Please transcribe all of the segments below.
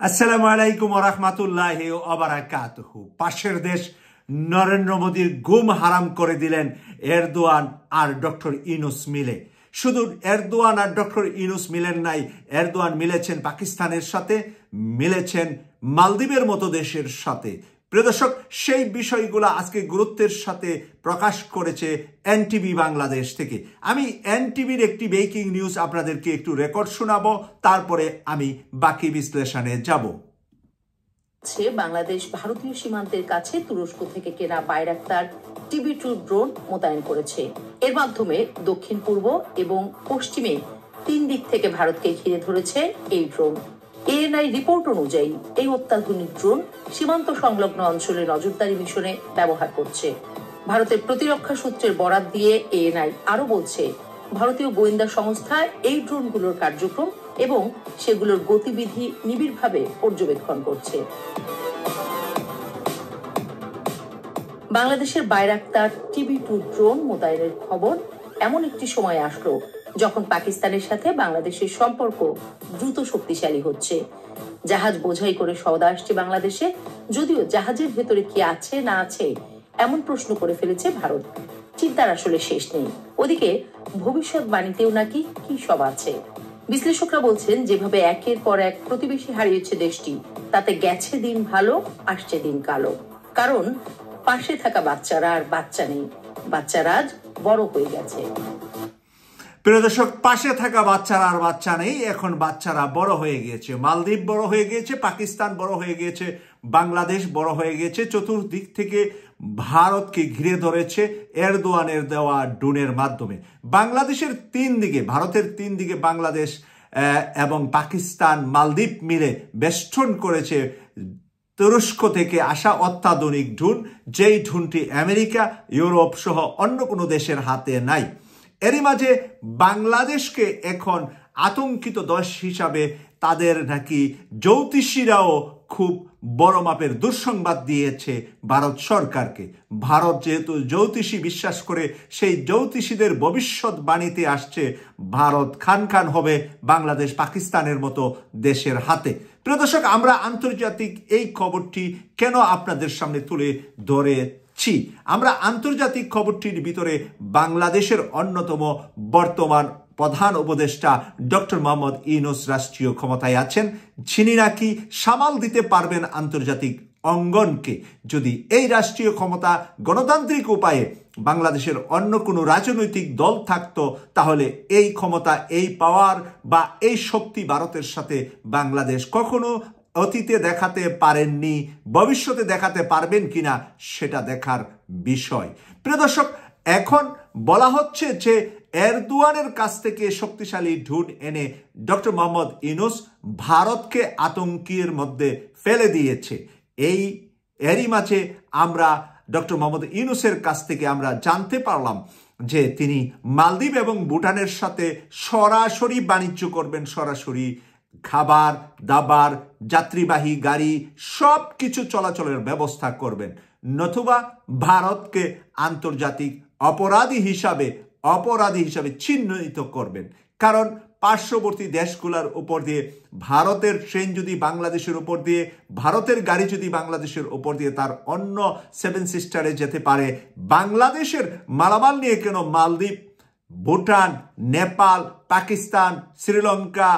আসসালামু আলাইকুম ওয়া রাহমাতুল্লাহি ওয়া বারাকাতুহু। পাশের দেশ নরেন্দ্র মোদীর ঘুম হারাম করে দিলেন এরদোয়ান আর ডক্টর ইউনূস মিলে। শুধু এরদোয়ান আর ডক্টর ইউনূস মিলেন নাই, এরদোয়ান মিলেছেন পাকিস্তানের সাথে, মিলেছেন মালদ্বীপের মতো দেশের সাথে। প্রিয় দর্শক, সেই বিষয়গুলো আজকে গুরুত্বের সাথে প্রকাশ করেছে এনটিভি বাংলাদেশ থেকে। আমি এনটিভির একটি ব্রেকিং নিউজ আপনাদেরকে একটু রেকর্ড শোনাবো, তারপরে আমি বাকি বিশ্লেষণে যাব। বাংলাদেশ ভারতীয় সীমান্তের কাছে তুরস্ক থেকে কেনা বাইরাক্তার TB2 ড্রোন মোতায়েন করেছে। এর মাধ্যমে দক্ষিণ পূর্ব এবং পশ্চিমে 3 দিক থেকে ভারতকে ঘিরে ধরেছে এই ড্রোন। ANI রিপোর্ট অনুযায়ী এই অত্যাধুনিক ড্রোন সীমান্ত সংলগ্ন অঞ্চলে নজরদারি মিশনে ব্যবহার করছে। ভারতের প্রতিরক্ষা সূত্রের বরাত দিয়ে ANI আরো বলছে, ভারতীয় গোয়েন্দা সংস্থা এই ড্রোনগুলোর কার্যক্রম এবং সেগুলোর গতিবিধি নিবিড়ভাবে পর্যবেক্ষণ করছে। বাংলাদেশের বাইরাক্তার TB2 ড্রোন মোতায়েনের খবর এমন একটি সময় আসলো যখন পাকিস্তানের সাথে বাংলাদেশের সম্পর্ক দ্রুত শক্তিশালী হচ্ছে। জাহাজ বোঝাই করে সওদা আসছে বাংলাদেশে, যদিও জাহাজের ভেতরে কি আছে না আছে এমন প্রশ্ন করে ফেলেছে ভারত। চিন্তার আসলে শেষ নেই। ওদিকে ভবিষ্যৎবাণীতেও নাকি কি সব আছে। বিশ্লেষকরা বলছেন, যেভাবে একের পর এক প্রতিবেশী হারিয়েছে দেশটি, তাতে গেছে দিন ভালো, আসছে দিন কালো। কারণ পাশে থাকা বাচ্চারা আর বাচ্চা নেই, বাচ্চারা আজ বড় হয়ে গেছে। প্রিয় দর্শক, পাশে থাকা বাচ্চারা আর বাচ্চা নেই, এখন বাচ্চারা বড় হয়ে গিয়েছে। মালদ্বীপ বড় হয়ে গিয়েছে, পাকিস্তান বড় হয়ে গিয়েছে, বাংলাদেশ বড় হয়ে গিয়েছে। চতুর্দিক থেকে ভারতকে ঘিরে ধরেছে এরদোয়ানের দেওয়া ড্রোনের মাধ্যমে। বাংলাদেশের 3 দিকে, ভারতের 3 দিকে বাংলাদেশ এবং পাকিস্তান, মালদ্বীপ মিলে বেষ্টন করেছে তুরস্ক থেকে আসা অত্যাধুনিক ড্রোন, যেই ড্রোনটি আমেরিকা, ইউরোপ সহ অন্য কোনো দেশের হাতে নাই। এরই মাঝে বাংলাদেশকে এখন আতঙ্কিত দেশ হিসাবে তাদের নাকি জ্যোতিষীরাও খুব বড় মাপের দুঃসংবাদ দিয়েছে ভারত সরকারকে। ভারত যেহেতু জ্যোতিষী বিশ্বাস করে, সেই জ্যোতিষীদের ভবিষ্যৎবাণীতে আসছে ভারত খান খান হবে বাংলাদেশ, পাকিস্তানের মতো দেশের হাতে। প্রিয় দর্শক, আমরা আন্তর্জাতিক এই খবরটি কেন আপনাদের সামনে তুলে ধরেছি? আমরা আন্তর্জাতিক খবরটির ভিতরে বাংলাদেশের অন্যতম বর্তমান প্রধান উপদেষ্টা ডক্টর মোহাম্মদ ইউনূস রাষ্ট্রীয় ক্ষমতায় আছেন, যিনি নাকি সামাল দিতে পারবেন আন্তর্জাতিক অঙ্গনকে। যদি এই রাষ্ট্রীয় ক্ষমতা গণতান্ত্রিক উপায়ে বাংলাদেশের অন্য কোনো রাজনৈতিক দল থাকতো, তাহলে এই ক্ষমতা, এই পাওয়ার বা এই শক্তি ভারতের সাথে বাংলাদেশ কখনো অতীতে দেখাতে পারেননি, ভবিষ্যতে দেখাতে পারবেন কিনা সেটা দেখার বিষয়। প্রিয় দর্শক, এখন বলা হচ্ছে যে এরদোয়ানের কাছ থেকে শক্তিশালী ড্রোন এনে ডক্টর মোহাম্মদ ইউনূস ভারতকে আতঙ্কের মধ্যে ফেলে দিয়েছে। এরই মাঝে আমরা ডক্টর মোহাম্মদ ইউনূসের কাছ থেকে আমরা জানতে পারলাম যে তিনি মালদ্বীপ এবং ভুটানের সাথে সরাসরি বাণিজ্য করবেন, সরাসরি খাবার দাবার, যাত্রীবাহী গাড়ি সব কিছু চলাচলের ব্যবস্থা করবেন, নতুবা ভারতকে আন্তর্জাতিক অপরাধী হিসাবে চিহ্নিত করবেন। কারণ পার্শ্ববর্তী দেশগুলোর উপর দিয়ে ভারতের ট্রেন যদি বাংলাদেশের উপর দিয়ে, ভারতের গাড়ি যদি বাংলাদেশের উপর দিয়ে তার অন্য 7 সিস্টারে যেতে পারে, বাংলাদেশের মালামাল নিয়ে কেন মালদ্বীপ, ভুটান, নেপাল, পাকিস্তান, শ্রীলঙ্কা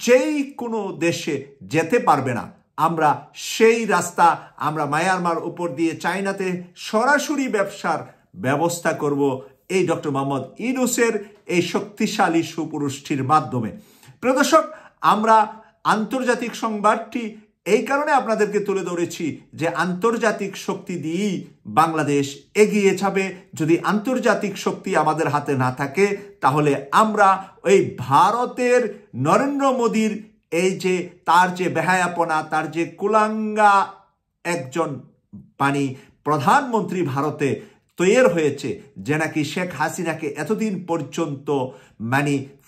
যেই কোনো দেশে যেতে পারবে না? আমরা সেই রাস্তা আমরা মায়ানমার উপর দিয়ে চায়নাতে সরাসরি ব্যবসার ব্যবস্থা করব এই ডক্টর মোহাম্মদ ইউনূসের এই শক্তিশালী সুপুরুষটির মাধ্যমে। প্রিয় দর্শক, আমরা আন্তর্জাতিক সংবাদটি এই কারণে আপনাদেরকে তুলে ধরেছি যে আন্তর্জাতিক শক্তি দিয়েই বাংলাদেশ এগিয়ে যাবে। যদি আন্তর্জাতিক শক্তি আমাদের হাতে না থাকে, তাহলে আমরা ওই ভারতের নরেন্দ্র মোদীর এই যে তার যে বেহায়াপনা, তার যে কুলাঙ্গা একজন প্রধানমন্ত্রী ভারতে তৈরি হয়েছে, যে নাকি শেখ হাসিনাকে এতদিন পর্যন্ত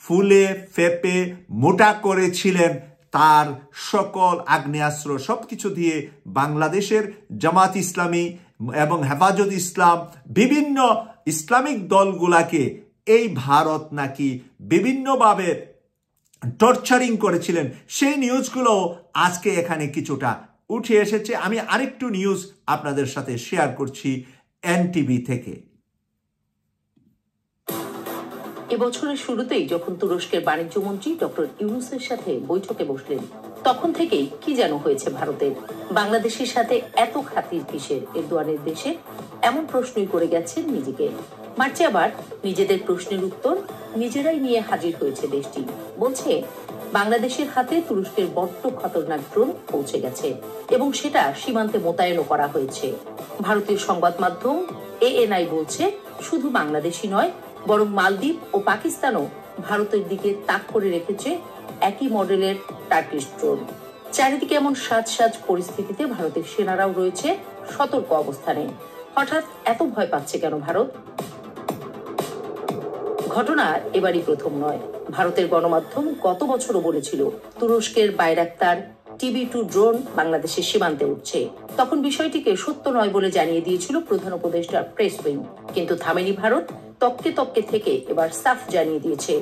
ফুলে ফেপে মোটা করেছিলেন, তার সকল আগ্নেয়াস্ত্র সবকিছু দিয়ে বাংলাদেশের জামাত ইসলামী এবং হেফাজত ইসলাম বিভিন্ন ইসলামিক দলগুলাকে এই ভারত নাকি বিভিন্নভাবে টর্চারিং করেছিলেন, সেই নিউজগুলো আজকে এখানে কিছুটা উঠে এসেছে। আমি আরেকটু নিউজ আপনাদের সাথে শেয়ার করছি এনটিভি থেকে। এবছরের শুরুতেই যখন তুরস্কের বাণিজ্য মন্ত্রী ডক্টর ইউনূসের সাথে বৈঠকে বসলেন, তখন থেকেই কি যেন হয়েছে ভারতের। বাংলাদেশের সাথে এত খাতির কিসের এরদোয়ানের দেশে, এমন প্রশ্নই করে গেছেন নিজেকে। মার্চে আবার নিজেদের প্রশ্নের উত্তর নিজেরাই নিয়ে হাজির হয়েছে দেশটি। বলছে বাংলাদেশের হাতে তুরস্কের বড্ড খতরনাক ড্রোন পৌঁছে গেছে এবং সেটা সীমান্তে মোতায়েনও করা হয়েছে। ভারতীয় সংবাদ মাধ্যম ANI বলছে শুধু বাংলাদেশই নয়, বরং মালদ্বীপ ও পাকিস্তানও ভারতের দিকে তাক করে রেখেছে একই মডেলের টার্কিশ ড্রোন। চারিদিকে এমন সাজ পরিস্থিতিতে ভারতের সেনারাও রয়েছে সতর্ক অবস্থানে। হঠাৎ এত ভয় পাচ্ছে কেন ভারত? ঘটনা এবারই প্রথম নয়। ভারতের গণমাধ্যম গত বছরও বলেছিল তুরস্কের বাইরাক্তার TB2 ড্রোন বাংলাদেশের সীমান্তে উঠছে। তখন বিষয়টিকে সত্য নয় বলে জানিয়ে দিয়েছিল প্রধান উপদেষ্টা প্রেস উইং। কিন্তু থামেনি ভারত। তককে থেকে এবার সাফ জানিয়ে দিয়েছে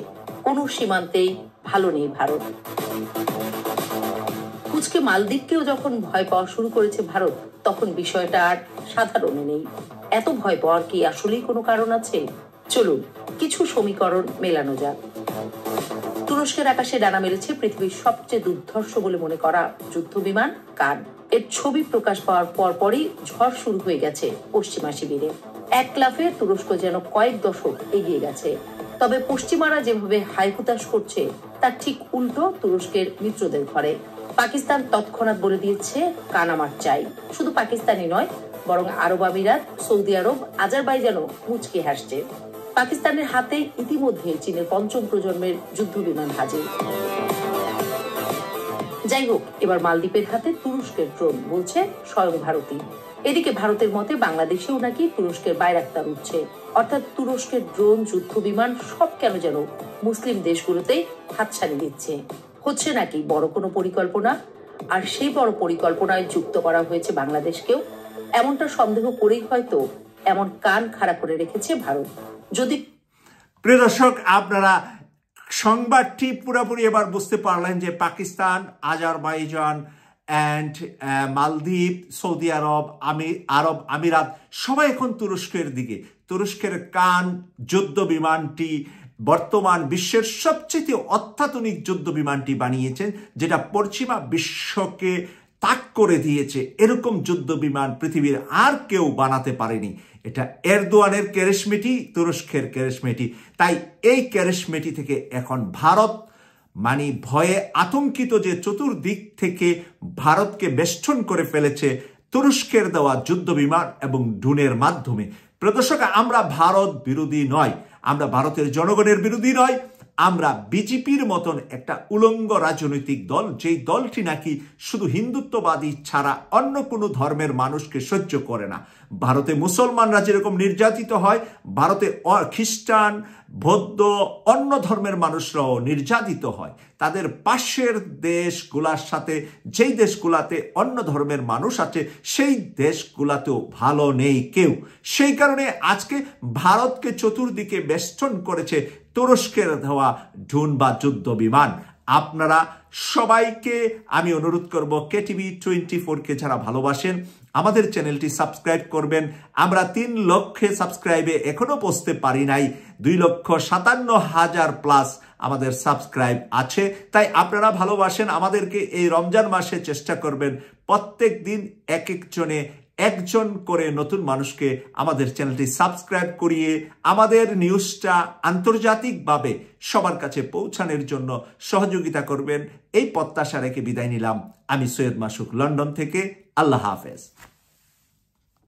কোনো সীমান্তেই ভালো নেই ভারত। কুচকে মালদ্বীপকেও যখন ভয় পাওয়া শুরু করেছে ভারত, তখন বিষয়টা আর সাধারণ নেই। এত ভয় পাওয়ার কি আসলেই কোনো কারণ আছে? চলুন কিছু সমীকরণ মেলানো যাক। তুরস্কের আকাশে ডানা মেলেছে পৃথিবীর সবচেয়ে দুর্ধর্ষ বলে মনে করা যুদ্ধ বিমান কান। এর ছবি প্রকাশ পাওয়ার পরপরই ঝড় শুরু হয়ে গেছে পশ্চিমা শিবিরে। এক লাফে তুরস্ক যেন কয়েক দশক এগিয়ে গেছে। তবে পশ্চিমারা যেভাবে হাইহুতাশ করছে তার ঠিক উল্টো তুরস্কের মিত্রদের ঘরে। পাকিস্তান তৎক্ষণাৎ বলে দিয়েছে কান আমার চাই। শুধু পাকিস্তানি নয়, বরং আরব আমিরাত, সৌদি আরব, আজারবাইজানও মুচকি হাসছে। পাকিস্তানের হাতে ইতিমধ্যে চীনের পঞ্চম প্রজন্মের যুদ্ধ বিমান হাজির। যাই হোক, এবার মালদ্বীপের হাতে তুরস্কের ড্রোন, বলছে স্বয়ং ভারতী। এদিকে ভারতের মতে বাংলাদেশেও নাকি তুরস্কের বাইরাক্তার উঠছে। অর্থাৎ তুরস্কের ড্রোন, যুদ্ধ বিমান সব কেন যেন মুসলিম দেশগুলোতেই হাতছানি দিচ্ছে। হচ্ছে নাকি বড় কোনো পরিকল্পনা? আর সেই বড় পরিকল্পনায় যুক্ত করা হয়েছে বাংলাদেশকেও। এমনটা সন্দেহ করেই হয়তো এমন কান খাড়া করে রেখেছে ভারত। যদি প্রিয় দর্শক, আপনারা সংবাদটি পুরোপুরি এবার বুঝতে পারলেন যে পাকিস্তান, আজারবাইজান অ্যান্ড মালদ্বীপ, সৌদি আরব, আরব আমিরাত সবাই এখন তুরস্কের দিকে। তুরস্কের কান যুদ্ধ বিমানটি বর্তমান বিশ্বের সবচেয়ে অত্যাধুনিক যুদ্ধ বিমানটি বানিয়েছেন, যেটা পশ্চিমা বিশ্বকে তাক করে দিয়েছে। এরকম যুদ্ধ বিমান পৃথিবীর আর কেউ বানাতে পারেনি। এটা এরদোয়ানের কেরেশমেটি, তুরস্কের কেরেশমেটি। তাই এই কেরেশমেটি থেকে এখন ভারত মানে ভয়ে আতঙ্কিত যে চতুর্দিক থেকে ভারতকে বেষ্টন করে ফেলেছে তুরস্কের দেওয়া যুদ্ধ বিমান এবং ড্রোনের মাধ্যমে। প্রদর্শক, আমরা ভারত বিরোধী নয়, আমরা ভারতের জনগণের বিরোধী নয়। আমরা বিজেপির মতন একটা উলঙ্গ রাজনৈতিক দল, যেই দলটি নাকি শুধু হিন্দুত্ববাদী ছাড়া অন্য কোনো ধর্মের মানুষকে সহ্য করে না। ভারতে মুসলমানরা যেরকম নির্যাতিত হয়, ভারতে খ্রিস্টান, বৌদ্ধ, অন্য ধর্মের মানুষরাও নির্যাতিত হয়। তাদের পাশের দেশগুলার সাথে যেই দেশগুলাতে অন্য ধর্মের মানুষ আছে, সেই দেশগুলাতেও ভালো নেই কেউ। সেই কারণে আজকে ভারতকে চতুর্দিকে বেষ্টন করেছে তুরস্কের দেওয়া ড্রোন বা যুদ্ধ বিমান। আপনারা সবাইকে আমি অনুরোধ করব, KTV24কে যারা ভালোবাসেন আমাদের চ্যানেলটি সাবস্ক্রাইব করবেন। আমরা 3 লক্ষে সাবস্ক্রাইবে এখনো পৌঁছতে পারি নাই। 2,57,000 প্লাস আমাদের সাবস্ক্রাইব আছে। তাই আপনারা ভালোবাসেন আমাদেরকে। এই রমজান মাসে চেষ্টা করবেন প্রত্যেক দিন একজন করে নতুন মানুষকে আমাদের চ্যানেলটি সাবস্ক্রাইব করিয়ে আমাদের নিউজটা আন্তর্জাতিকভাবে সবার কাছে পৌঁছানোর জন্য সহযোগিতা করবেন। এই প্রত্যাশা রেখে বিদায় নিলাম। আমি সৈয়দ মাসুক, লন্ডন থেকে। আল্লাহ হাফেজ।